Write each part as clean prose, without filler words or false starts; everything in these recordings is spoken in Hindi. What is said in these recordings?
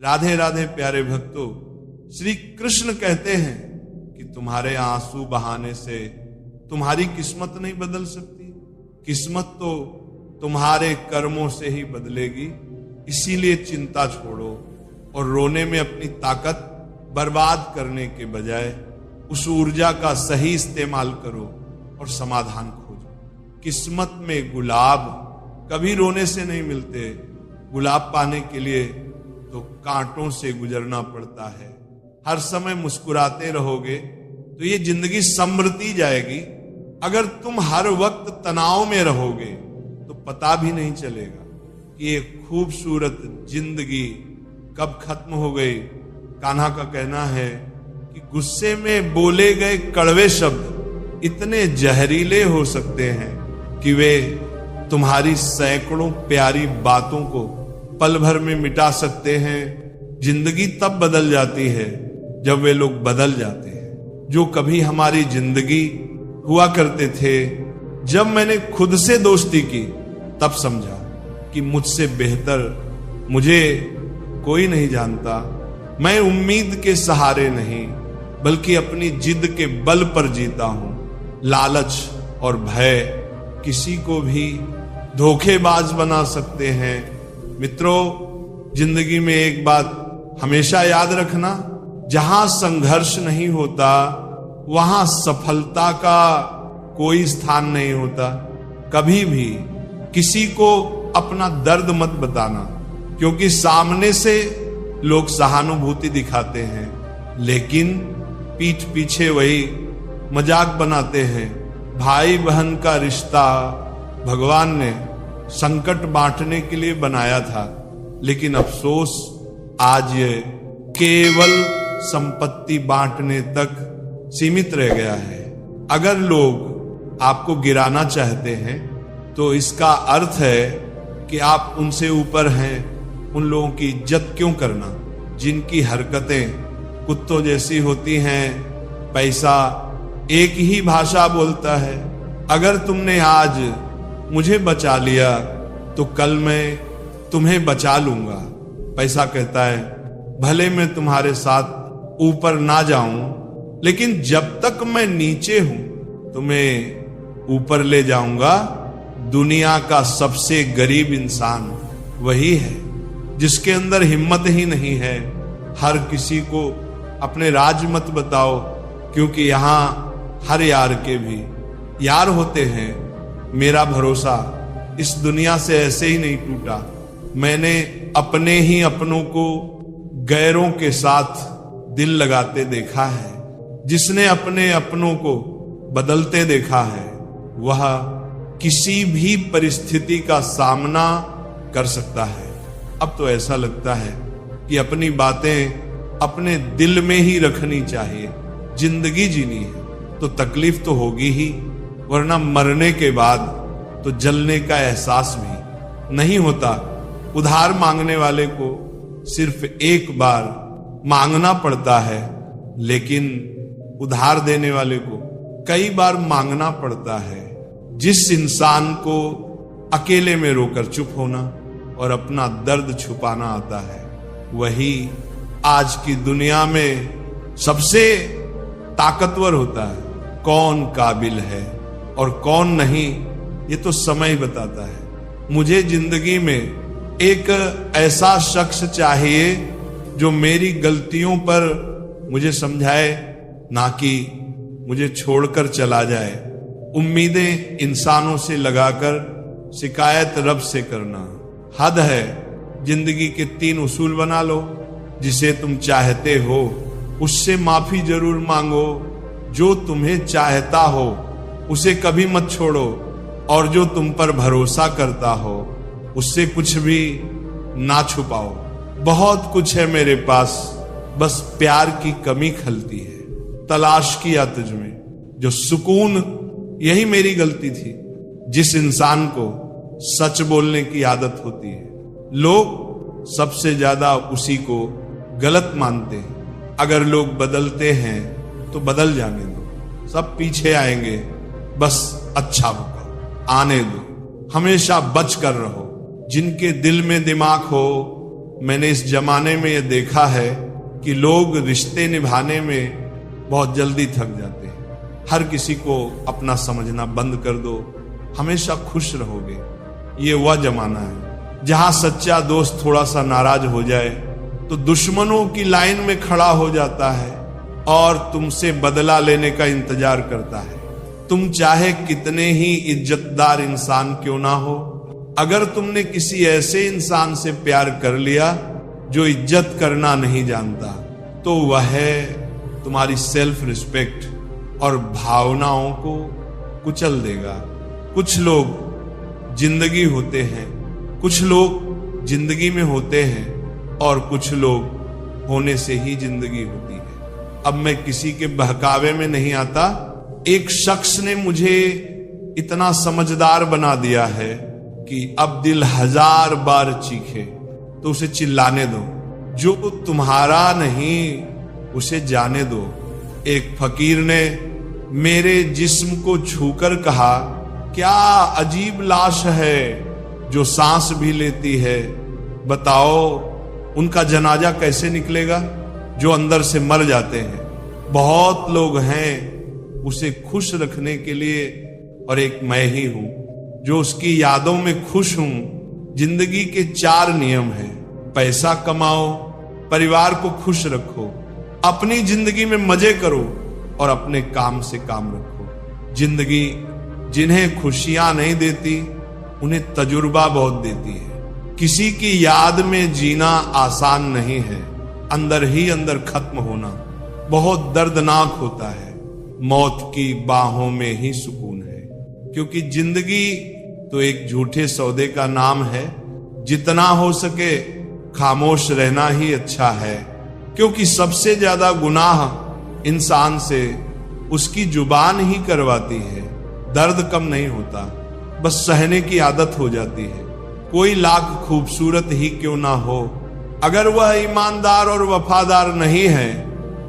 राधे राधे प्यारे भक्तों, श्री कृष्ण कहते हैं कि तुम्हारे आंसू बहाने से तुम्हारी किस्मत नहीं बदल सकती, किस्मत तो तुम्हारे कर्मों से ही बदलेगी। इसीलिए चिंता छोड़ो और रोने में अपनी ताकत बर्बाद करने के बजाय उस ऊर्जा का सही इस्तेमाल करो और समाधान खोजो। किस्मत में गुलाब कभी रोने से नहीं मिलते, गुलाब पाने के लिए तो कांटों से गुजरना पड़ता है। हर समय मुस्कुराते रहोगे तो ये जिंदगी समृद्धि जाएगी। अगर तुम हर वक्त तनाव में रहोगे तो पता भी नहीं चलेगा कि ये खूबसूरत जिंदगी कब खत्म हो गई। कान्हा का कहना है कि गुस्से में बोले गए कड़वे शब्द इतने जहरीले हो सकते हैं कि वे तुम्हारी सैकड़ों प्यारी बातों को पल भर में मिटा सकते हैं। जिंदगी तब बदल जाती है जब वे लोग बदल जाते हैं जो कभी हमारी जिंदगी हुआ करते थे। जब मैंने खुद से दोस्ती की तब समझा कि मुझसे बेहतर मुझे कोई नहीं जानता। मैं उम्मीद के सहारे नहीं बल्कि अपनी जिद के बल पर जीता हूं। लालच और भय किसी को भी धोखेबाज बना सकते हैं। मित्रों, जिंदगी में एक बात हमेशा याद रखना, जहां संघर्ष नहीं होता वहां सफलता का कोई स्थान नहीं होता। कभी भी किसी को अपना दर्द मत बताना, क्योंकि सामने से लोग सहानुभूति दिखाते हैं लेकिन पीठ पीछे वही मजाक बनाते हैं। भाई बहन का रिश्ता भगवान ने संकट बांटने के लिए बनाया था, लेकिन अफसोस आज ये केवल संपत्ति बांटने तक सीमित रह गया है। अगर लोग आपको गिराना चाहते हैं तो इसका अर्थ है कि आप उनसे ऊपर हैं। उन लोगों की इज्जत क्यों करना जिनकी हरकतें कुत्तों जैसी होती हैं। पैसा एक ही भाषा बोलता है। अगर तुमने आज मुझे बचा लिया तो कल मैं तुम्हें बचा लूंगा। पैसा कहता है भले मैं तुम्हारे साथ ऊपर ना जाऊं, लेकिन जब तक मैं नीचे हूं तुम्हें ऊपर ले जाऊंगा। दुनिया का सबसे गरीब इंसान वही है जिसके अंदर हिम्मत ही नहीं है। हर किसी को अपने राज मत बताओ, क्योंकि यहां हर यार के भी यार होते हैं। मेरा भरोसा इस दुनिया से ऐसे ही नहीं टूटा। मैंने अपने ही अपनों को गैरों के साथ दिल लगाते देखा है। जिसने अपने अपनों को बदलते देखा है वह किसी भी परिस्थिति का सामना कर सकता है। अब तो ऐसा लगता है कि अपनी बातें अपने दिल में ही रखनी चाहिए। जिंदगी जीनी है तो तकलीफ तो होगी ही, वरना मरने के बाद तो जलने का एहसास भी नहीं होता। उधार मांगने वाले को सिर्फ एक बार मांगना पड़ता है, लेकिन उधार देने वाले को कई बार मांगना पड़ता है। जिस इंसान को अकेले में रोकर चुप होना और अपना दर्द छुपाना आता है, वही आज की दुनिया में सबसे ताकतवर होता है। कौन काबिल है और कौन नहीं, ये तो समय बताता है। मुझे जिंदगी में एक ऐसा शख्स चाहिए जो मेरी गलतियों पर मुझे समझाए, ना कि मुझे छोड़कर चला जाए। उम्मीदें इंसानों से लगाकर शिकायत रब से करना हद है। जिंदगी के 3 उसूल बना लो। जिसे तुम चाहते हो उससे माफी जरूर मांगो। जो तुम्हें चाहता हो उसे कभी मत छोड़ो, और जो तुम पर भरोसा करता हो उससे कुछ भी ना छुपाओ। बहुत कुछ है मेरे पास, बस प्यार की कमी खलती है। तलाश किया तुझ में जो सुकून, यही मेरी गलती थी। जिस इंसान को सच बोलने की आदत होती है, लोग सबसे ज्यादा उसी को गलत मानते हैं। अगर लोग बदलते हैं तो बदल जाने दो, सब पीछे आएंगे। बस अच्छा होगा आने दो। हमेशा बच कर रहो। जिनके दिल में दिमाग हो मैंने इस जमाने में यह देखा है कि लोग रिश्ते निभाने में बहुत जल्दी थक जाते हैं। हर किसी को अपना समझना बंद कर दो, हमेशा खुश रहोगे। ये वह जमाना है जहां सच्चा दोस्त थोड़ा सा नाराज हो जाए तो दुश्मनों की लाइन में खड़ा हो जाता है और तुमसे बदला लेने का इंतजार करता है। तुम चाहे कितने ही इज्जतदार इंसान क्यों ना हो, अगर तुमने किसी ऐसे इंसान से प्यार कर लिया जो इज्जत करना नहीं जानता, तो वह तुम्हारी सेल्फ रिस्पेक्ट और भावनाओं को कुचल देगा। कुछ लोग जिंदगी होते हैं, कुछ लोग जिंदगी में होते हैं और कुछ लोग होने से ही जिंदगी होती है। अब मैं किसी के बहकावे में नहीं आता। एक शख्स ने मुझे इतना समझदार बना दिया है कि अब दिल 1000 बार चीखे तो उसे चिल्लाने दो। जो तुम्हारा नहीं उसे जाने दो। एक फकीर ने मेरे जिस्म को छूकर कहा, क्या अजीब लाश है जो सांस भी लेती है। बताओ उनका जनाजा कैसे निकलेगा जो अंदर से मर जाते हैं। बहुत लोग हैं उसे खुश रखने के लिए, और एक मैं ही हूं जो उसकी यादों में खुश हूं। जिंदगी के 4 नियम हैं। पैसा कमाओ, परिवार को खुश रखो, अपनी जिंदगी में मजे करो और अपने काम से काम रखो। जिंदगी जिन्हें खुशियां नहीं देती उन्हें तजुर्बा बहुत देती है। किसी की याद में जीना आसान नहीं है, अंदर ही अंदर खत्म होना बहुत दर्दनाक होता है। मौत की बाहों में ही सुकून है, क्योंकि जिंदगी तो एक झूठे सौदे का नाम है। जितना हो सके खामोश रहना ही अच्छा है, क्योंकि सबसे ज्यादा गुनाह इंसान से उसकी जुबान ही करवाती है। दर्द कम नहीं होता, बस सहने की आदत हो जाती है। कोई लाख खूबसूरत ही क्यों ना हो, अगर वह ईमानदार और वफादार नहीं है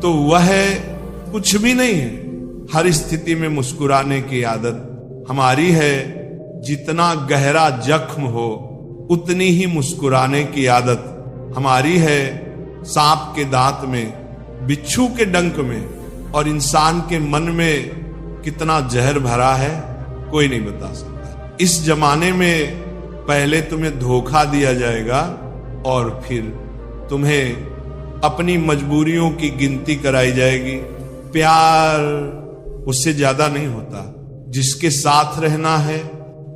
तो वह कुछ भी नहीं है। हर स्थिति में मुस्कुराने की आदत हमारी है। जितना गहरा जख्म हो उतनी ही मुस्कुराने की आदत हमारी है। सांप के दांत में, बिच्छू के डंक में और इंसान के मन में कितना जहर भरा है कोई नहीं बता सकता। इस जमाने में पहले तुम्हें धोखा दिया जाएगा और फिर तुम्हें अपनी मजबूरियों की गिनती कराई जाएगी। प्यार उससे ज्यादा नहीं होता जिसके साथ रहना है,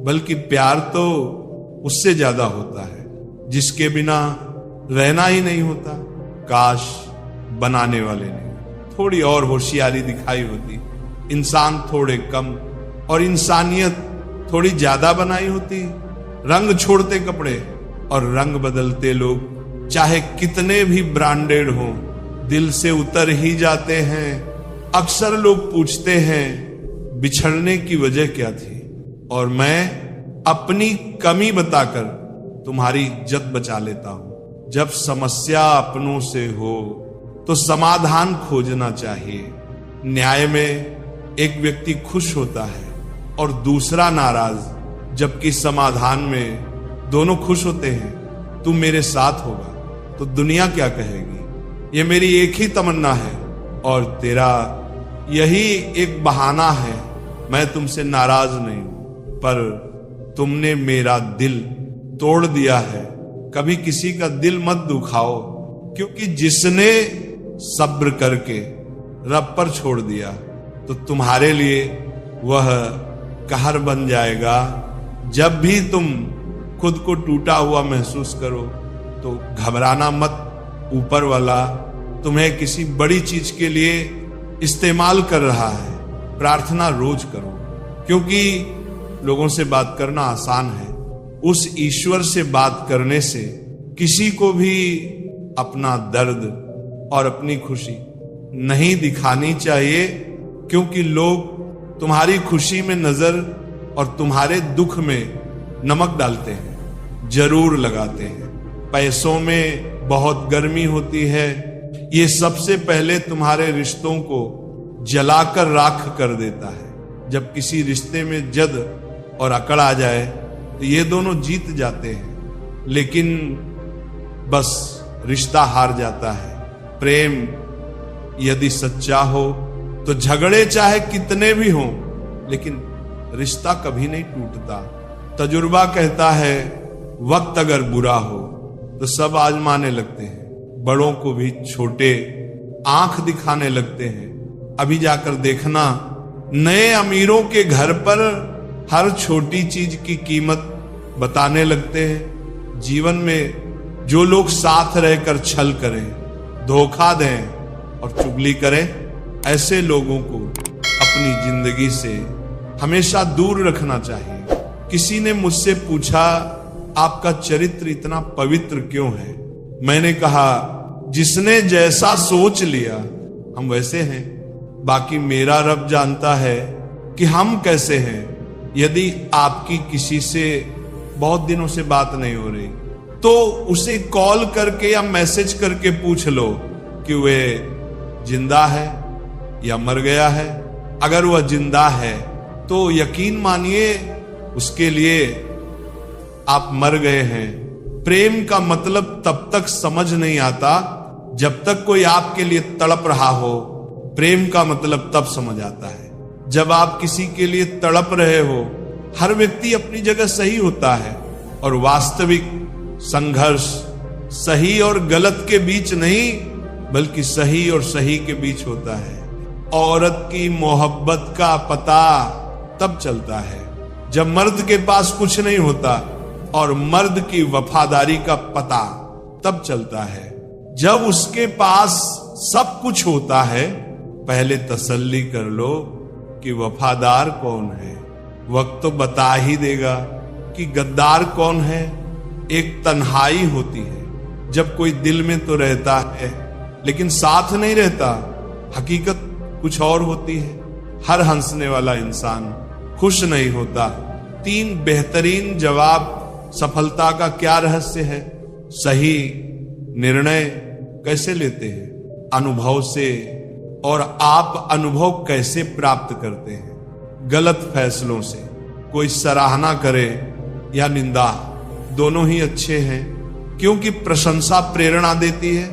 बल्कि प्यार तो उससे ज्यादा होता है जिसके बिना रहना ही नहीं होता। काश बनाने वाले ने थोड़ी और होशियारी दिखाई होती, इंसान थोड़े कम और इंसानियत थोड़ी ज्यादा बनाई होती। रंग छोड़ते कपड़े और रंग बदलते लोग चाहे कितने भी ब्रांडेड हों, दिल से उतर ही जाते हैं। अक्सर लोग पूछते हैं बिछड़ने की वजह क्या थी, और मैं अपनी कमी बताकर तुम्हारी इज्जत बचा लेता हूं। जब समस्या अपनों से हो तो समाधान खोजना चाहिए। न्याय में एक व्यक्ति खुश होता है और दूसरा नाराज, जबकि समाधान में दोनों खुश होते हैं। तू मेरे साथ होगा तो दुनिया क्या कहेगी, ये मेरी एक ही तमन्ना है और तेरा यही एक बहाना है। मैं तुमसे नाराज नहीं हूं, पर तुमने मेरा दिल तोड़ दिया है। कभी किसी का दिल मत दुखाओ, क्योंकि जिसने सब्र करके रब पर छोड़ दिया तो तुम्हारे लिए वह कहर बन जाएगा। जब भी तुम खुद को टूटा हुआ महसूस करो तो घबराना मत। ऊपर वाला तुम्हें किसी बड़ी चीज के लिए इस्तेमाल कर रहा है। प्रार्थना रोज करो, क्योंकि लोगों से बात करना आसान है, उस ईश्वर से बात करने से किसी को भी अपना दर्द और अपनी खुशी नहीं दिखानी चाहिए, क्योंकि लोग तुम्हारी खुशी में नजर और तुम्हारे दुख में नमक डालते हैं, जरूर लगाते हैं। पैसों में बहुत गर्मी होती है, ये सबसे पहले तुम्हारे रिश्तों को जलाकर राख कर देता है। जब किसी रिश्ते में जद और अकड़ आ जाए तो ये दोनों जीत जाते हैं, लेकिन बस रिश्ता हार जाता है। प्रेम यदि सच्चा हो तो झगड़े चाहे कितने भी हों, लेकिन रिश्ता कभी नहीं टूटता। तजुर्बा कहता है वक्त अगर बुरा हो तो सब आजमाने लगते हैं, बड़ों को भी छोटे आंख दिखाने लगते हैं। अभी जाकर देखना, नए अमीरों के घर पर हर छोटी चीज की कीमत बताने लगते हैं। जीवन में जो लोग साथ रहकर छल करें, धोखा दें और चुगली करें, ऐसे लोगों को अपनी जिंदगी से हमेशा दूर रखना चाहिए। किसी ने मुझसे पूछा आपका चरित्र इतना पवित्र क्यों है? मैंने कहा जिसने जैसा सोच लिया हम वैसे हैं, बाकी मेरा रब जानता है कि हम कैसे हैं। यदि आपकी किसी से बहुत दिनों से बात नहीं हो रही तो उसे कॉल करके या मैसेज करके पूछ लो कि वह जिंदा है या मर गया है। अगर वह जिंदा है तो यकीन मानिए उसके लिए आप मर गए हैं। प्रेम का मतलब तब तक समझ नहीं आता जब तक कोई आपके लिए तड़प रहा हो। प्रेम का मतलब तब समझ आता है जब आप किसी के लिए तड़प रहे हो। हर व्यक्ति अपनी जगह सही होता है और वास्तविक संघर्ष सही और गलत के बीच नहीं, बल्कि सही और सही के बीच होता है। औरत की मोहब्बत का पता तब चलता है जब मर्द के पास कुछ नहीं होता, और मर्द की वफादारी का पता तब चलता है जब उसके पास सब कुछ होता है। पहले तसल्ली कर लो कि वफादार कौन है, वक्त तो बता ही देगा कि गद्दार कौन है। एक तन्हाई होती है जब कोई दिल में तो रहता है लेकिन साथ नहीं रहता, हकीकत कुछ और होती है। हर हंसने वाला इंसान खुश नहीं होता। 3 बेहतरीन जवाब सफलता का क्या रहस्य है? सही निर्णय कैसे लेते हैं? अनुभव से। और आप अनुभव कैसे प्राप्त करते हैं? गलत फैसलों से। कोई सराहना करे या निंदा, दोनों ही अच्छे हैं, क्योंकि प्रशंसा प्रेरणा देती है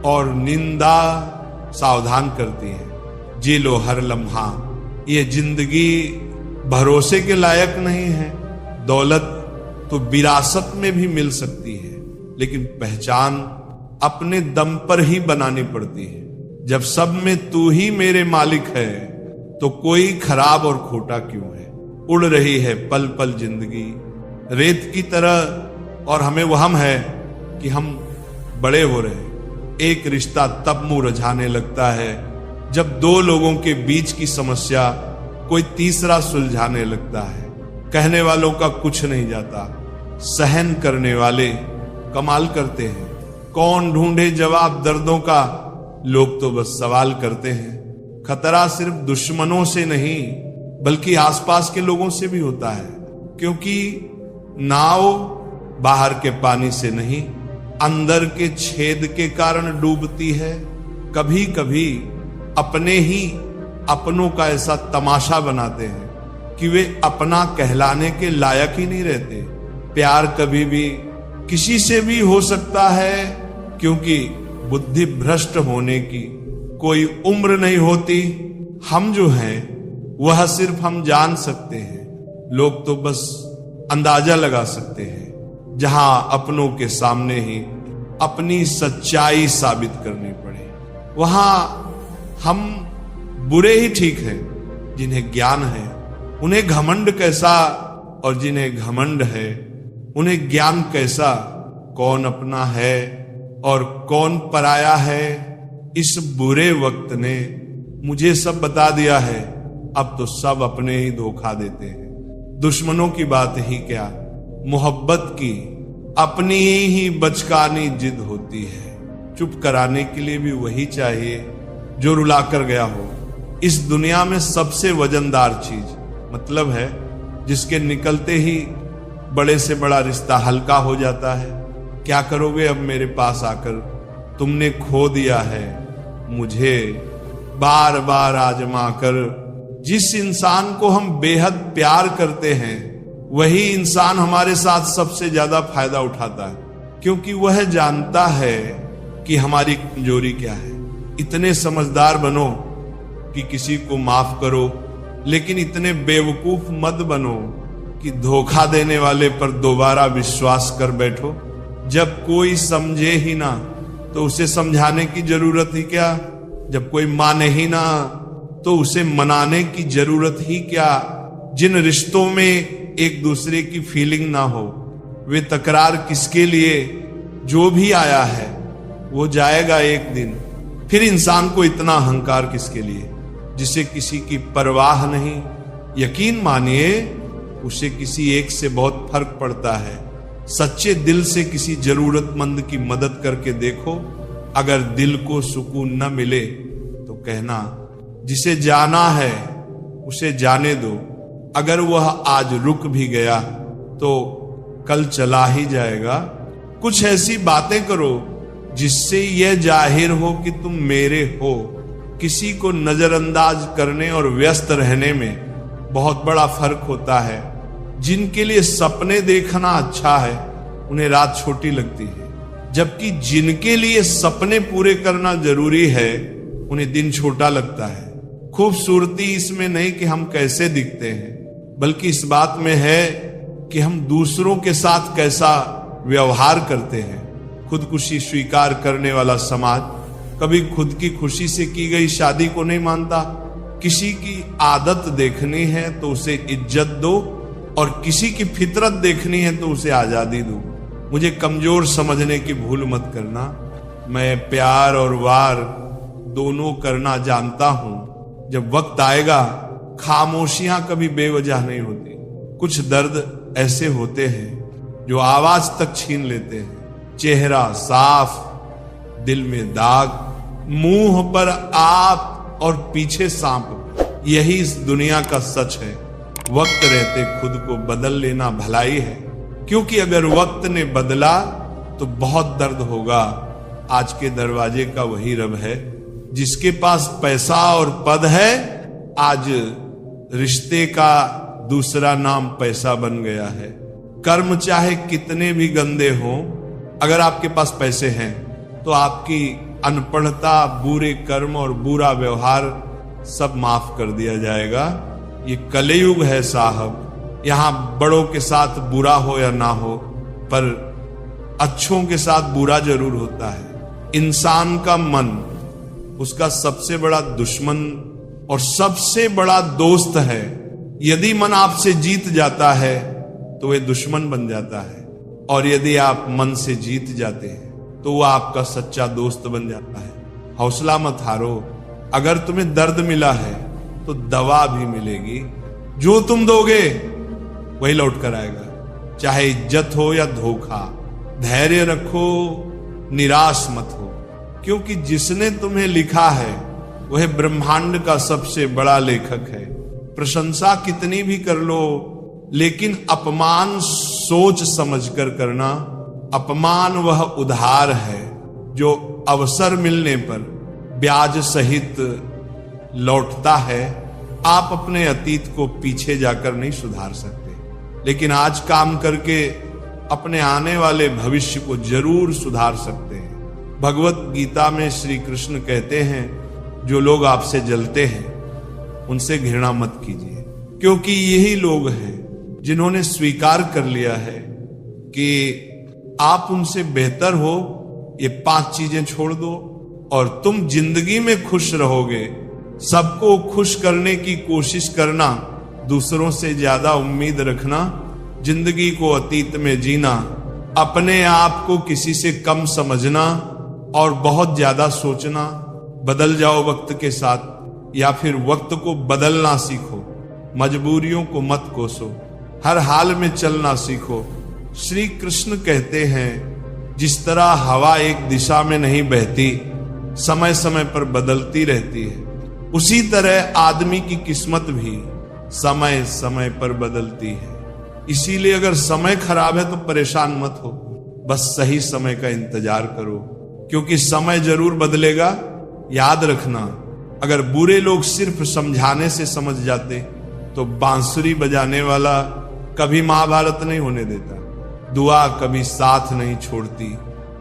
और निंदा सावधान करती है। जी लो हर लम्हा, ये जिंदगी भरोसे के लायक नहीं है। दौलत तो विरासत में भी मिल सकती है, लेकिन पहचान अपने दम पर ही बनानी पड़ती है। जब सब में तू ही मेरे मालिक है तो कोई खराब और खोटा क्यों है? उड़ रही है पल पल जिंदगी रेत की तरह, और हमें वहम है कि हम बड़े हो रहे। एक रिश्ता तब मुरझाने लगता है जब 2 लोगों के बीच की समस्या कोई तीसरा सुलझाने लगता है। कहने वालों का कुछ नहीं जाता, सहन करने वाले कमाल करते हैं। कौन ढूंढे जवाब दर्दों का, लोग तो बस सवाल करते हैं। खतरा सिर्फ दुश्मनों से नहीं बल्कि आसपास के लोगों से भी होता है, क्योंकि नाव बाहर के पानी से नहीं, अंदर के छेद के कारण डूबती है। कभी कभी अपने ही अपनों का ऐसा तमाशा बनाते हैं कि वे अपना कहलाने के लायक ही नहीं रहते। प्यार कभी भी किसी से भी हो सकता है, क्योंकि बुद्धि भ्रष्ट होने की कोई उम्र नहीं होती। हम जो हैं वह सिर्फ हम जान सकते हैं, लोग तो बस अंदाजा लगा सकते हैं। जहां अपनों के सामने ही अपनी सच्चाई साबित करनी पड़े, वहां हम बुरे ही ठीक हैं। जिन्हें ज्ञान है उन्हें घमंड कैसा, और जिन्हें घमंड है उन्हें ज्ञान कैसा। कौन अपना है और कौन पराया है, इस बुरे वक्त ने मुझे सब बता दिया है। अब तो सब अपने ही धोखा देते हैं। दुश्मनों की बात ही क्या, मोहब्बत की अपनी ही बचकानी जिद होती है। चुप कराने के लिए भी वही चाहिए जो रुला कर गया हो। इस दुनिया में सबसे वजनदार चीज मतलब है, जिसके निकलते ही बड़े से बड़ा रिश्ता हल्का हो जाता है। क्या करोगे अब मेरे पास आकर, तुमने खो दिया है मुझे बार बार आजमा कर। जिस इंसान को हम बेहद प्यार करते हैं वही इंसान हमारे साथ सबसे ज्यादा फायदा उठाता है। क्योंकि वह जानता है कि हमारी कमजोरी क्या है। इतने समझदार बनो कि किसी को माफ करो, लेकिन इतने बेवकूफ मत बनो कि धोखा देने वाले पर दोबारा विश्वास कर बैठो। जब कोई समझे ही ना तो उसे समझाने की जरूरत ही क्या, जब कोई माने ही ना तो उसे मनाने की जरूरत ही क्या। जिन रिश्तों में एक दूसरे की फीलिंग ना हो वे तकरार किसके लिए। जो भी आया है वो जाएगा एक दिन। फिर इंसान को इतना अहंकार किसके लिए, जिसे किसी की परवाह नहीं। यकीन मानिए उसे किसी एक से बहुत फर्क पड़ता है। सच्चे दिल से किसी जरूरतमंद की मदद करके देखो, अगर दिल को सुकून न मिले तो कहना जिसे जाना है उसे जाने दो। अगर वह आज रुक भी गया तो कल चला ही जाएगा। कुछ ऐसी बातें करो जिससे यह जाहिर हो कि तुम मेरे हो। किसी को नजरअंदाज करने और व्यस्त रहने में बहुत बड़ा फर्क होता है। जिनके लिए सपने देखना अच्छा है उन्हें रात छोटी लगती है, जबकि जिनके लिए सपने पूरे करना जरूरी है उन्हें दिन छोटा लगता है। खूबसूरती इसमें नहीं कि हम कैसे दिखते हैं, बल्कि इस बात में है कि हम दूसरों के साथ कैसा व्यवहार करते हैं। खुदकुशी स्वीकार करने वाला समाज कभी खुद की खुशी से की गई शादी को नहीं मानता। किसी की आदत देखनी है तो उसे इज्जत दो, और किसी की फितरत देखनी है तो उसे आजादी दो। मुझे कमजोर समझने की भूल मत करना। मैं प्यार और वार दोनों करना जानता हूं। जब वक्त आएगा खामोशियां कभी बेवजह नहीं होती। कुछ दर्द ऐसे होते हैं जो आवाज तक छीन लेते हैं। चेहरा साफ, दिल में दाग, मुंह पर आप और पीछे सांप। यही इस दुनिया का सच है। वक्त रहते खुद को बदल लेना भलाई है, क्योंकि अगर वक्त ने बदला तो बहुत दर्द होगा। आज के दरवाजे का वही रब है जिसके पास पैसा और पद है। आज रिश्ते का दूसरा नाम पैसा बन गया है। कर्म चाहे कितने भी गंदे हों, अगर आपके पास पैसे हैं तो आपकी अनपढ़ता, बुरे कर्म और बुरा व्यवहार सब माफ कर दिया जाएगा। ये कलयुग है साहब। यहां बड़ों के साथ बुरा हो या ना हो, पर अच्छों के साथ बुरा जरूर होता है। इंसान का मन उसका सबसे बड़ा दुश्मन और सबसे बड़ा दोस्त है। यदि मन आपसे जीत जाता है तो वह दुश्मन बन जाता है, और यदि आप मन से जीत जाते हैं तो वह आपका सच्चा दोस्त बन जाता है। हौसला मत हारो। अगर तुम्हें दर्द मिला है तो दवा भी मिलेगी। जो तुम दोगे वही लौट कर आएगा, चाहे इज्जत हो या धोखा। धैर्य रखो, निराश मत हो, क्योंकि जिसने तुम्हें लिखा है वह ब्रह्मांड का सबसे बड़ा लेखक है। प्रशंसा कितनी भी कर लो, लेकिन अपमान सोच समझकर करना। अपमान वह उधार है जो अवसर मिलने पर ब्याज सहित लौटता है। आप अपने अतीत को पीछे जाकर नहीं सुधार सकते, लेकिन आज काम करके अपने आने वाले भविष्य को जरूर सुधार सकते हैं। भगवत गीता में श्री कृष्ण कहते हैं, जो लोग आपसे जलते हैं उनसे घृणा मत कीजिए, क्योंकि यही लोग हैं जिन्होंने स्वीकार कर लिया है कि आप उनसे बेहतर हो। ये 5 चीजें छोड़ दो और तुम जिंदगी में खुश रहोगे। सबको खुश करने की कोशिश करना, दूसरों से ज्यादा उम्मीद रखना, जिंदगी को अतीत में जीना, अपने आप को किसी से कम समझना और बहुत ज्यादा सोचना। बदल जाओ वक्त के साथ, या फिर वक्त को बदलना सीखो। मजबूरियों को मत कोसो, हर हाल में चलना सीखो। श्री कृष्ण कहते हैं, जिस तरह हवा एक दिशा में नहीं बहती, समय समय पर बदलती रहती है, उसी तरह आदमी की किस्मत भी समय समय पर बदलती है। इसीलिए अगर समय खराब है तो परेशान मत हो, बस सही समय का इंतजार करो, क्योंकि समय जरूर बदलेगा। याद रखना, अगर बुरे लोग सिर्फ समझाने से समझ जाते तो बांसुरी बजाने वाला कभी महाभारत नहीं होने देता। दुआ कभी साथ नहीं छोड़ती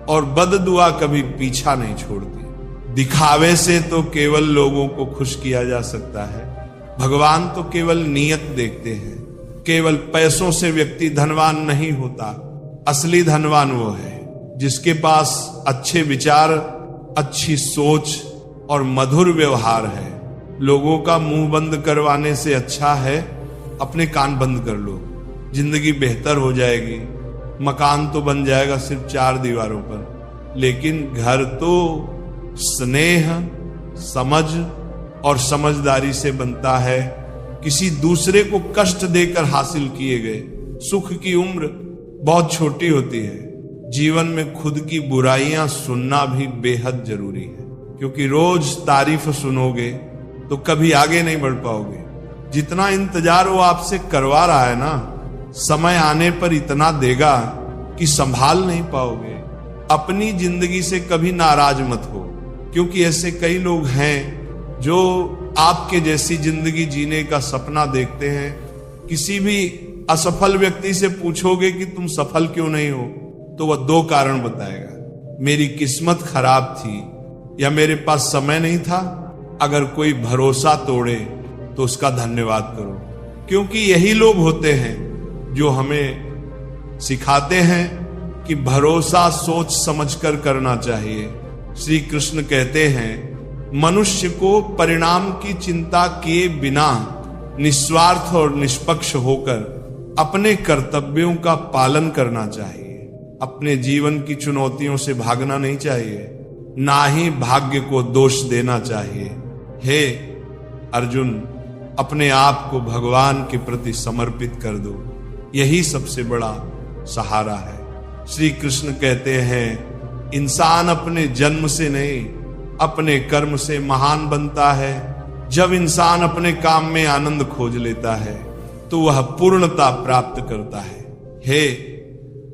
और बद दुआ कभी पीछा नहीं छोड़ती। दिखावे से तो केवल लोगों को खुश किया जा सकता है, भगवान तो केवल नीयत देखते हैं। केवल पैसों से व्यक्ति धनवान नहीं होता, असली धनवान वो है जिसके पास अच्छे विचार, अच्छी सोच और मधुर व्यवहार है। लोगों का मुंह बंद करवाने से अच्छा है अपने कान बंद कर लो, जिंदगी बेहतर हो जाएगी। मकान तो बन जाएगा सिर्फ 4 दीवारों पर, लेकिन घर तो स्नेह, समझ और समझदारी से बनता है। किसी दूसरे को कष्ट देकर हासिल किए गए सुख की उम्र बहुत छोटी होती है। जीवन में खुद की बुराइयां सुनना भी बेहद जरूरी है, क्योंकि रोज तारीफ सुनोगे तो कभी आगे नहीं बढ़ पाओगे। जितना इंतजार वो आपसे करवा रहा है ना, समय आने पर इतना देगा कि संभाल नहीं पाओगे। अपनी जिंदगी से कभी नाराज मत हो, क्योंकि ऐसे कई लोग हैं जो आपके जैसी जिंदगी जीने का सपना देखते हैं। किसी भी असफल व्यक्ति से पूछोगे कि तुम सफल क्यों नहीं हो, तो वह 2 कारण बताएगा, मेरी किस्मत खराब थी या मेरे पास समय नहीं था। अगर कोई भरोसा तोड़े तो उसका धन्यवाद करो, क्योंकि यही लोग होते हैं जो हमें सिखाते हैं कि भरोसा सोच समझकर करना चाहिए। श्री कृष्ण कहते हैं, मनुष्य को परिणाम की चिंता किए बिना निस्वार्थ और निष्पक्ष होकर अपने कर्तव्यों का पालन करना चाहिए। अपने जीवन की चुनौतियों से भागना नहीं चाहिए, ना ही भाग्य को दोष देना चाहिए। हे अर्जुन, अपने आप को भगवान के प्रति समर्पित कर दो, यही सबसे बड़ा सहारा है। श्री कृष्ण कहते हैं, इंसान अपने जन्म से नहीं अपने कर्म से महान बनता है। जब इंसान अपने काम में आनंद खोज लेता है तो वह पूर्णता प्राप्त करता है। हे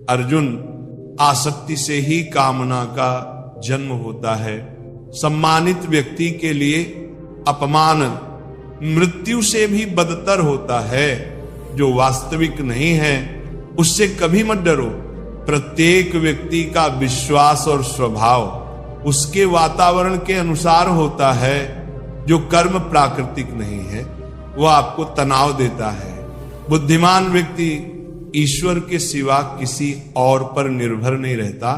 अर्जुन, आसक्ति से ही कामना का जन्म होता है। सम्मानित व्यक्ति के लिए अपमान मृत्यु से भी बदतर होता है। जो वास्तविक नहीं है उससे कभी मत डरो। प्रत्येक व्यक्ति का विश्वास और स्वभाव उसके वातावरण के अनुसार होता है। जो कर्म प्राकृतिक नहीं है वह आपको तनाव देता है। बुद्धिमान व्यक्ति ईश्वर के सिवा किसी और पर निर्भर नहीं रहता।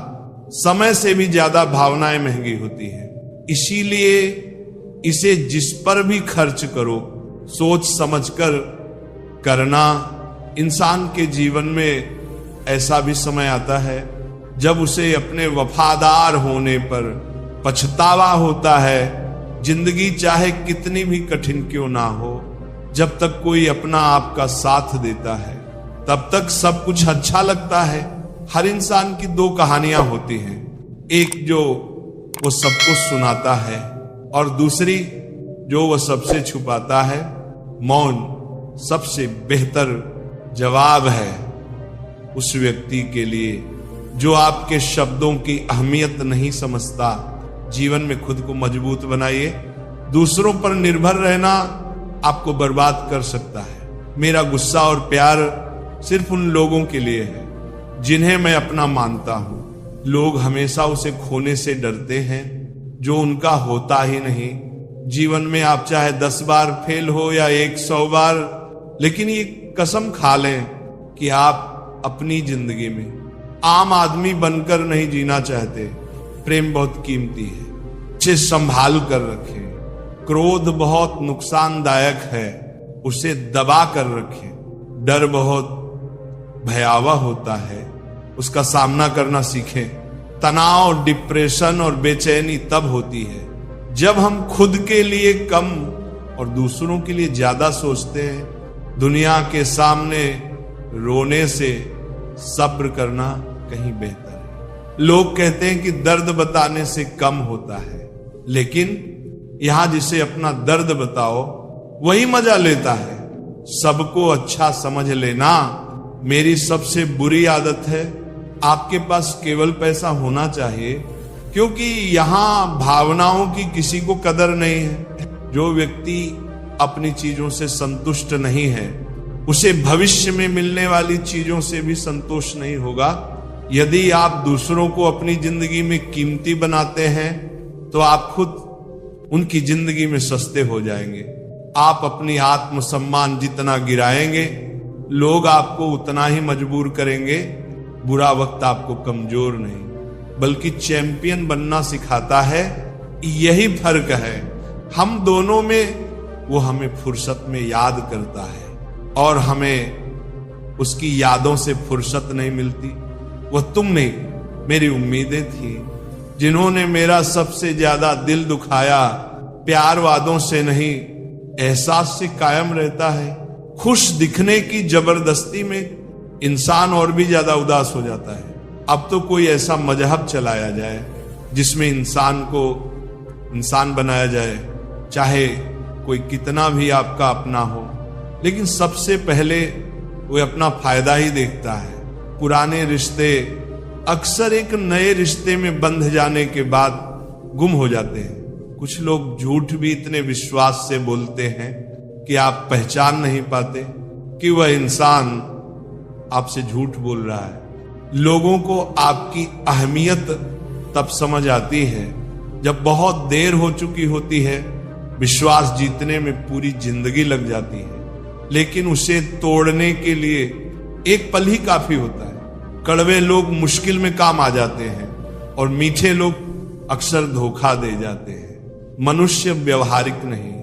समय से भी ज्यादा भावनाएं महंगी होती है, इसीलिए इसे जिस पर भी खर्च करो सोच समझकर करना। इंसान के जीवन में ऐसा भी समय आता है जब उसे अपने वफादार होने पर पछतावा होता है। जिंदगी चाहे कितनी भी कठिन क्यों ना हो, जब तक कोई अपना आपका साथ देता है तब तक सब कुछ अच्छा लगता है। हर इंसान की 2 कहानियां होती हैं, एक जो वो सबको सुनाता है और दूसरी जो वो सबसे छुपाता है। मौन सबसे बेहतर जवाब है उस व्यक्ति के लिए जो आपके शब्दों की अहमियत नहीं समझता। जीवन में खुद को मजबूत बनाइए। दूसरों पर निर्भर रहना आपको बर्बाद कर सकता है। मेरा गुस्सा और प्यार सिर्फ उन लोगों के लिए है जिन्हें मैं अपना मानता हूं। लोग हमेशा उसे खोने से डरते हैं जो उनका होता ही नहीं। जीवन में आप चाहे 10 बार फेल हो या 100 बार, लेकिन ये कसम खा लें कि आप अपनी जिंदगी में आम आदमी बनकर नहीं जीना चाहते। प्रेम बहुत कीमती है, उसे संभाल कर रखें। क्रोध बहुत नुकसानदायक है, उसे दबा कर रखें। डर बहुत भयावह होता है, उसका सामना करना सीखें। तनाव, डिप्रेशन और बेचैनी तब होती है जब हम खुद के लिए कम और दूसरों के लिए ज्यादा सोचते हैं। दुनिया के सामने रोने से सब्र करना कहीं बेहतर है। लोग कहते हैं कि दर्द बताने से कम होता है, लेकिन यहां जिसे अपना दर्द बताओ वही मजा लेता है। सबको अच्छा समझ लेना मेरी सबसे बुरी आदत है। आपके पास केवल पैसा होना चाहिए, क्योंकि यहां भावनाओं की किसी को कदर नहीं है। जो व्यक्ति अपनी चीजों से संतुष्ट नहीं है उसे भविष्य में मिलने वाली चीजों से भी संतोष नहीं होगा। यदि आप दूसरों को अपनी जिंदगी में कीमती बनाते हैं तो आप खुद उनकी जिंदगी में सस्ते हो जाएंगे। आप अपनी आत्मसम्मान जितना गिराएंगे, लोग आपको उतना ही मजबूर करेंगे। बुरा वक्त आपको कमजोर नहीं बल्कि चैंपियन बनना सिखाता है। यही फर्क है हम दोनों में। वो हमें फुर्सत में याद करता है और हमें उसकी यादों से फुर्सत नहीं मिलती। वह तुम नहीं, मेरी उम्मीदें थी जिन्होंने मेरा सबसे ज्यादा दिल दुखाया। प्यार वादों से नहीं, एहसास से कायम रहता है। खुश दिखने की जबरदस्ती में इंसान और भी ज्यादा उदास हो जाता है। अब तो कोई ऐसा मजहब चलाया जाए जिसमें इंसान को इंसान बनाया जाए, चाहे कोई कितना भी आपका अपना हो, लेकिन सबसे पहले वो अपना फायदा ही देखता है। पुराने रिश्ते अक्सर एक नए रिश्ते में बंध जाने के बाद गुम हो जाते हैं। कुछ लोग झूठ भी इतने विश्वास से बोलते हैं कि आप पहचान नहीं पाते कि वह इंसान आपसे झूठ बोल रहा है। लोगों को आपकी अहमियत तब समझ आती है जब बहुत देर हो चुकी होती है। विश्वास जीतने में पूरी जिंदगी लग जाती है, लेकिन उसे तोड़ने के लिए एक पल ही काफी होता है। कड़वे लोग मुश्किल में काम आ जाते हैं और मीठे लोग अक्सर धोखा दे जाते हैं। मनुष्य व्यवहारिक नहीं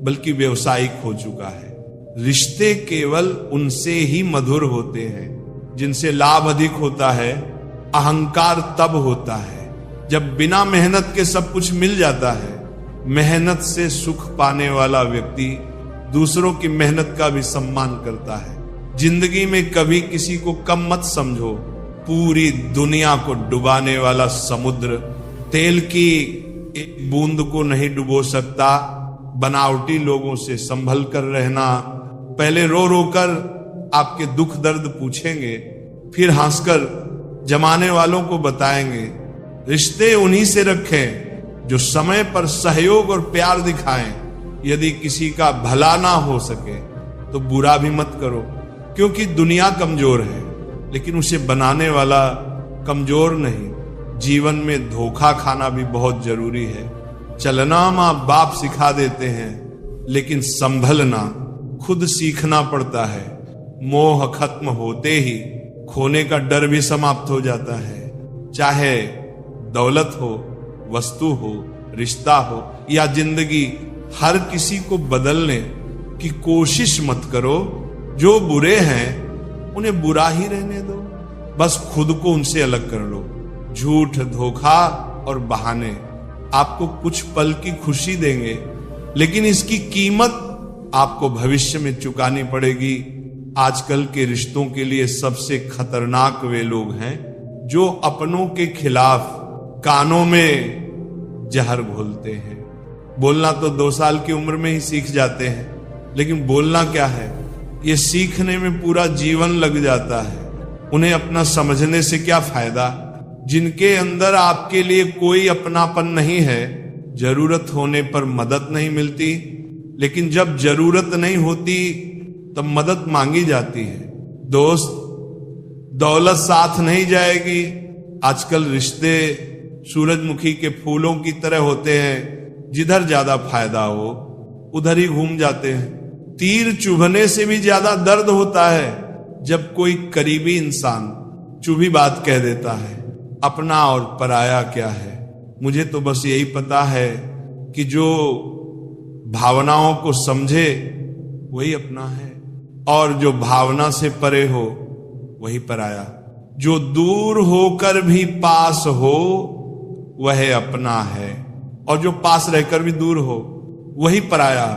बल्कि व्यवसायिक हो चुका है। रिश्ते केवल उनसे ही मधुर होते हैं जिनसे लाभ अधिक होता है। अहंकार तब होता है जब बिना मेहनत के सब कुछ मिल जाता है। मेहनत से सुख पाने वाला व्यक्ति दूसरों की मेहनत का भी सम्मान करता है। जिंदगी में कभी किसी को कम मत समझो। पूरी दुनिया को डुबाने वाला समुद्र तेल की एक बूंद को नहीं डुबो सकता। बनावटी लोगों से संभल कर रहना। पहले रो रो कर आपके दुख दर्द पूछेंगे, फिर हंसकर जमाने वालों को बताएंगे। रिश्ते उन्हीं से रखें जो समय पर सहयोग और प्यार दिखाएं। यदि किसी का भला ना हो सके तो बुरा भी मत करो, क्योंकि दुनिया कमजोर है लेकिन उसे बनाने वाला कमजोर नहीं। जीवन में धोखा खाना भी बहुत जरूरी है। चलना माँ बाप सिखा देते हैं, लेकिन संभलना खुद सीखना पड़ता है। मोह खत्म होते ही खोने का डर भी समाप्त हो जाता है। चाहे दौलत हो, वस्तु हो, रिश्ता हो या जिंदगी, हर किसी को बदलने की कोशिश मत करो। जो बुरे हैं उन्हें बुरा ही रहने दो, बस खुद को उनसे अलग कर लो। झूठ, धोखा और बहाने आपको कुछ पल की खुशी देंगे, लेकिन इसकी कीमत आपको भविष्य में चुकानी पड़ेगी। आजकल के रिश्तों के लिए सबसे खतरनाक वे लोग हैं जो अपनों के खिलाफ कानों में जहर घोलते हैं। बोलना तो 2 साल की उम्र में ही सीख जाते हैं, लेकिन बोलना क्या है, ये सीखने में पूरा जीवन लग जाता है। उन्हें अपना समझने से क्या फायदा, जिनके अंदर आपके लिए कोई अपनापन नहीं है। जरूरत होने पर मदद नहीं मिलती, लेकिन जब जरूरत नहीं होती तब मदद मांगी जाती है। दोस्त, दौलत साथ नहीं जाएगी। आजकल रिश्ते सूरजमुखी के फूलों की तरह होते हैं, जिधर ज्यादा फायदा हो उधर ही घूम जाते हैं। तीर चुभने से भी ज्यादा दर्द होता है जब कोई करीबी इंसान चुभी बात कह देता है। अपना और पराया क्या है, मुझे तो बस यही पता है कि जो भावनाओं को समझे वही अपना है, और जो भावना से परे हो वही पराया। जो दूर होकर भी पास हो वह अपना है, और जो पास रहकर भी दूर हो वही पराया।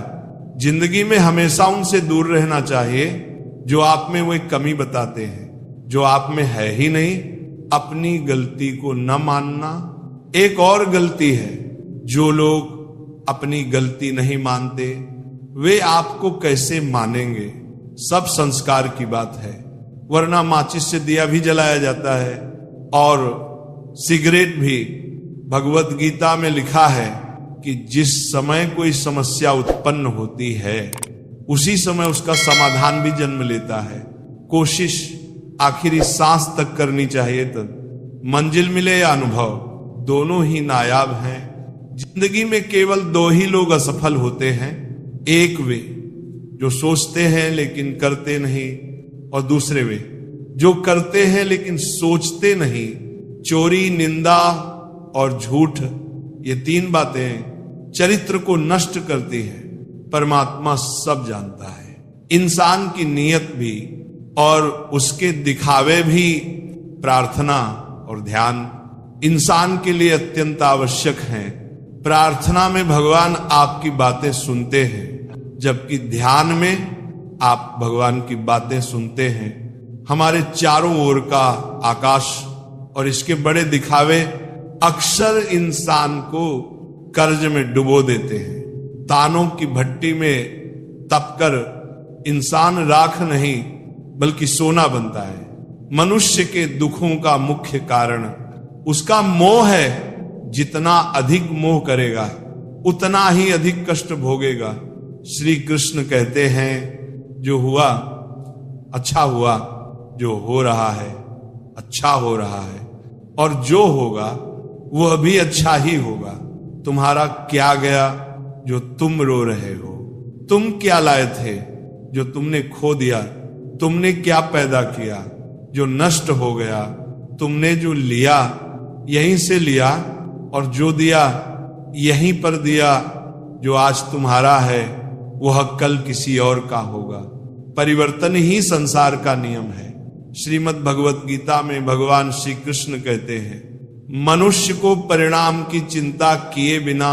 जिंदगी में हमेशा उनसे दूर रहना चाहिए जो आप में वो एक कमी बताते हैं जो आप में है ही नहीं। अपनी गलती को न मानना एक और गलती है। जो लोग अपनी गलती नहीं मानते वे आपको कैसे मानेंगे। सब संस्कार की बात है, वरना माचिस से दिया भी जलाया जाता है और सिगरेट भी। भगवत गीता में लिखा है कि जिस समय कोई समस्या उत्पन्न होती है उसी समय उसका समाधान भी जन्म लेता है। कोशिश आखिरी सांस तक करनी चाहिए, तब मंजिल मिले या अनुभव, दोनों ही नायाब हैं। जिंदगी में केवल दो ही लोग असफल होते हैं, एक वे जो सोचते हैं लेकिन करते नहीं, और दूसरे वे जो करते हैं लेकिन सोचते नहीं। चोरी, निंदा और झूठ, ये तीन बातें चरित्र को नष्ट करती है। परमात्मा सब जानता है, इंसान की नीयत भी और उसके दिखावे भी। प्रार्थना और ध्यान इंसान के लिए अत्यंत आवश्यक हैं। प्रार्थना में भगवान आपकी बातें सुनते हैं, जबकि ध्यान में आप भगवान की बातें सुनते हैं। हमारे चारों ओर का आकाश और इसके बड़े दिखावे अक्सर इंसान को कर्ज में डुबो देते हैं। तानों की भट्टी में तपकर इंसान राख नहीं बल्कि सोना बनता है। मनुष्य के दुखों का मुख्य कारण उसका मोह है। जितना अधिक मोह करेगा उतना ही अधिक कष्ट भोगेगा। श्री कृष्ण कहते हैं, जो हुआ अच्छा हुआ, जो हो रहा है अच्छा हो रहा है, और जो होगा वह भी अच्छा ही होगा। तुम्हारा क्या गया जो तुम रो रहे हो? तुम क्या लाए थे जो तुमने खो दिया? तुमने क्या पैदा किया जो नष्ट हो गया? तुमने जो लिया यहीं से लिया, और जो दिया यहीं पर दिया। जो आज तुम्हारा है वह कल किसी और का होगा। परिवर्तन ही संसार का नियम है। श्रीमद् भगवत गीता में भगवान श्री कृष्ण कहते हैं, मनुष्य को परिणाम की चिंता किए बिना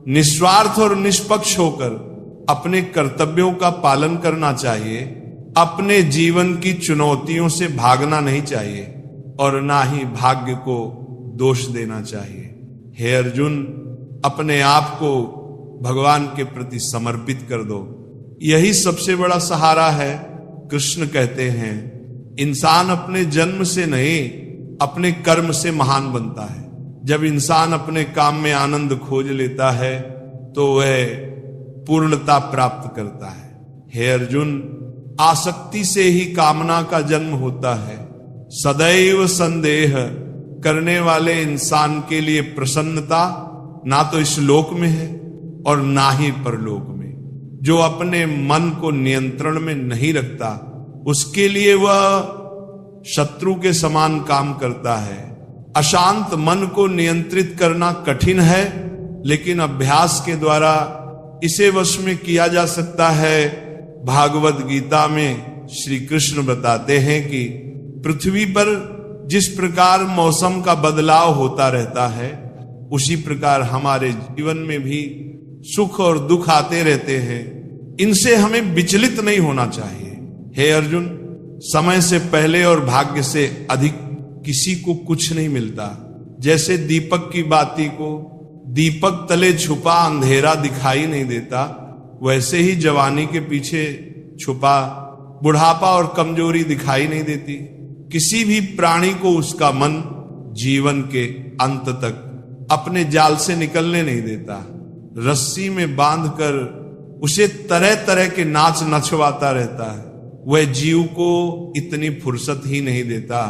निस्वार्थ और निष्पक्ष होकर अपने कर्तव्यों का पालन करना चाहिए। अपने जीवन की चुनौतियों से भागना नहीं चाहिए और ना ही भाग्य को दोष देना चाहिए। हे अर्जुन, अपने आप को भगवान के प्रति समर्पित कर दो, यही सबसे बड़ा सहारा है। कृष्ण कहते हैं, इंसान अपने जन्म से नहीं अपने कर्म से महान बनता है। जब इंसान अपने काम में आनंद खोज लेता है तो वह पूर्णता प्राप्त करता है। हे अर्जुन, आसक्ति से ही कामना का जन्म होता है। सदैव संदेह करने वाले इंसान के लिए प्रसन्नता ना तो इस लोक में है और ना ही परलोक में। जो अपने मन को नियंत्रण में नहीं रखता उसके लिए वह शत्रु के समान काम करता है। अशांत मन को नियंत्रित करना कठिन है, लेकिन अभ्यास के द्वारा इसे वश में किया जा सकता है। भागवत गीता में श्री कृष्ण बताते हैं कि पृथ्वी पर जिस प्रकार मौसम का बदलाव होता रहता है, उसी प्रकार हमारे जीवन में भी सुख और दुख आते रहते हैं। इनसे हमें विचलित नहीं होना चाहिए। हे अर्जुन, समय से पहले और भाग्य से अधिक किसी को कुछ नहीं मिलता। जैसे दीपक की बाती को दीपक तले छुपा अंधेरा दिखाई नहीं देता, वैसे ही जवानी के पीछे छुपा बुढ़ापा और कमजोरी दिखाई नहीं देती। किसी भी प्राणी को उसका मन जीवन के अंत तक अपने जाल से निकलने नहीं देता। रस्सी में बांधकर उसे तरह तरह के नाच नचवाता रहता है। वह जीव को इतनी फुर्सत ही नहीं देता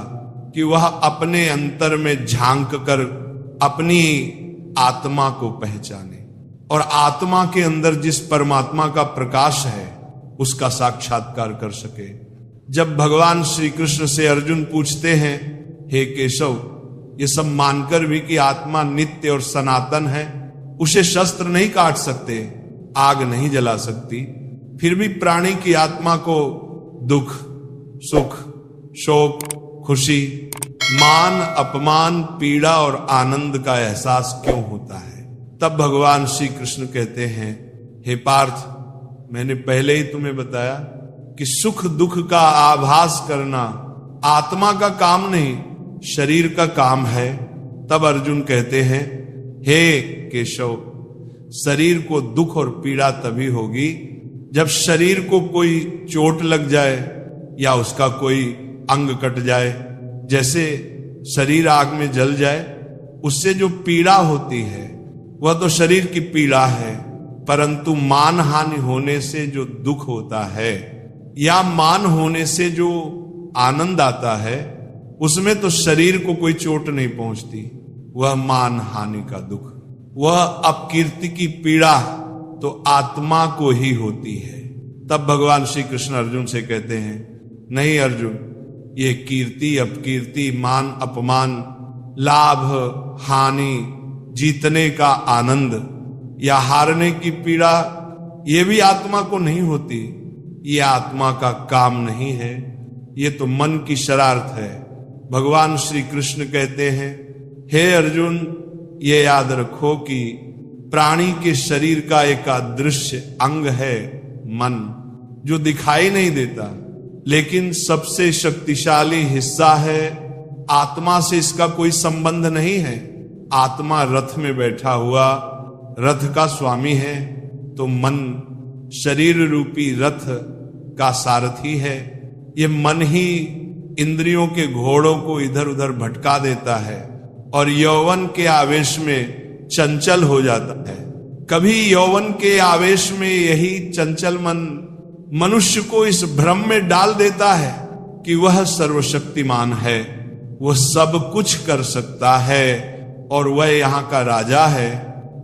कि वह अपने अंतर में झांक कर अपनी आत्मा को पहचाने और आत्मा के अंदर जिस परमात्मा का प्रकाश है उसका साक्षात्कार कर सके। जब भगवान श्री कृष्ण से अर्जुन पूछते हैं, हे केशव, ये सब मानकर भी कि आत्मा नित्य और सनातन है, उसे शस्त्र नहीं काट सकते, आग नहीं जला सकती, फिर भी प्राणी की आत्मा को दुख, सुख, शोक, खुशी, मान, अपमान, पीड़ा और आनंद का एहसास क्यों होता है? तब भगवान श्री कृष्ण कहते हैं, हे पार्थ, मैंने पहले ही तुम्हें बताया कि सुख दुख का आभास करना आत्मा का काम नहीं, शरीर का काम है। तब अर्जुन कहते हैं, हे केशव, शरीर को दुख और पीड़ा तभी होगी जब शरीर को कोई चोट लग जाए या उसका कोई अंग कट जाए। जैसे शरीर आग में जल जाए, उससे जो पीड़ा होती है वह तो शरीर की पीड़ा है, परंतु मान हानि होने से जो दुख होता है या मान होने से जो आनंद आता है, उसमें तो शरीर को कोई चोट नहीं पहुंचती। वह मान हानि का दुख, वह अपकीर्ति की पीड़ा तो आत्मा को ही होती है। तब भगवान श्री कृष्ण अर्जुन से कहते हैं, नहीं अर्जुन, ये कीर्ति अपकीर्ति, मान अपमान, लाभ हानि, जीतने का आनंद या हारने की पीड़ा, ये भी आत्मा को नहीं होती। ये आत्मा का काम नहीं है, ये तो मन की शरारत है। भगवान श्री कृष्ण कहते हैं, हे अर्जुन, ये याद रखो कि प्राणी के शरीर का एक अदृश्य अंग है मन, जो दिखाई नहीं देता, लेकिन सबसे शक्तिशाली हिस्सा है। आत्मा से इसका कोई संबंध नहीं है। आत्मा रथ में बैठा हुआ रथ का स्वामी है, तो मन शरीर रूपी रथ का सारथी है। ये मन ही इंद्रियों के घोड़ों को इधर उधर भटका देता है और यौवन के आवेश में चंचल हो जाता है। कभी यौवन के आवेश में यही चंचल मन मनुष्य को इस भ्रम में डाल देता है कि वह सर्वशक्तिमान है, वह सब कुछ कर सकता है और वह यहाँ का राजा है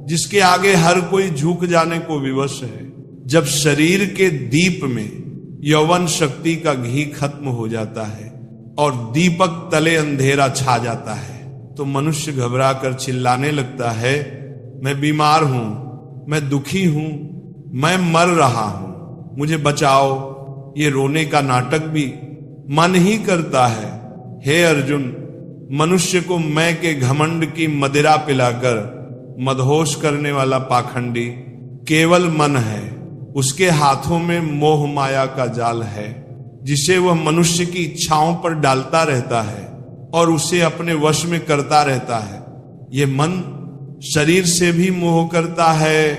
जिसके आगे हर कोई झुक जाने को विवश है। जब शरीर के दीप में यौवन शक्ति का घी खत्म हो जाता है और दीपक तले अंधेरा छा जाता है, तो मनुष्य घबरा कर चिल्लाने लगता है, मैं बीमार हूं, मैं दुखी हूं, मैं मर रहा हूं, मुझे बचाओ। ये रोने का नाटक भी मन ही करता है। हे अर्जुन, मनुष्य को मैं के घमंड की मदिरा पिलाकर मदहोश करने वाला पाखंडी केवल मन है। उसके हाथों में मोह माया का जाल है, जिसे वह मनुष्य की इच्छाओं पर डालता रहता है और उसे अपने वश में करता रहता है। ये मन शरीर से भी मोह करता है,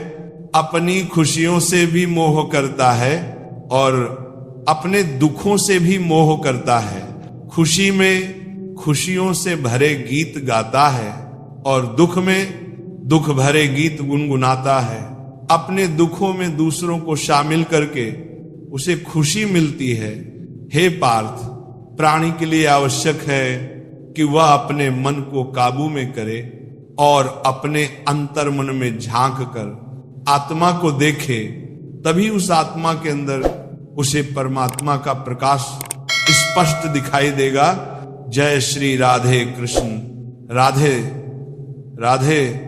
अपनी खुशियों से भी मोह करता है और अपने दुखों से भी मोह करता है। खुशी में खुशियों से भरे गीत गाता है और दुख में दुख भरे गीत गुनगुनाता है। अपने दुखों में दूसरों को शामिल करके उसे खुशी मिलती है। हे पार्थ, प्राणी के लिए आवश्यक है कि वह अपने मन को काबू में करे और अपने अंतर्मन में झांक कर आत्मा को देखे, तभी उस आत्मा के अंदर उसे परमात्मा का प्रकाश स्पष्ट दिखाई देगा। जय श्री राधे कृष्ण। राधे राधे।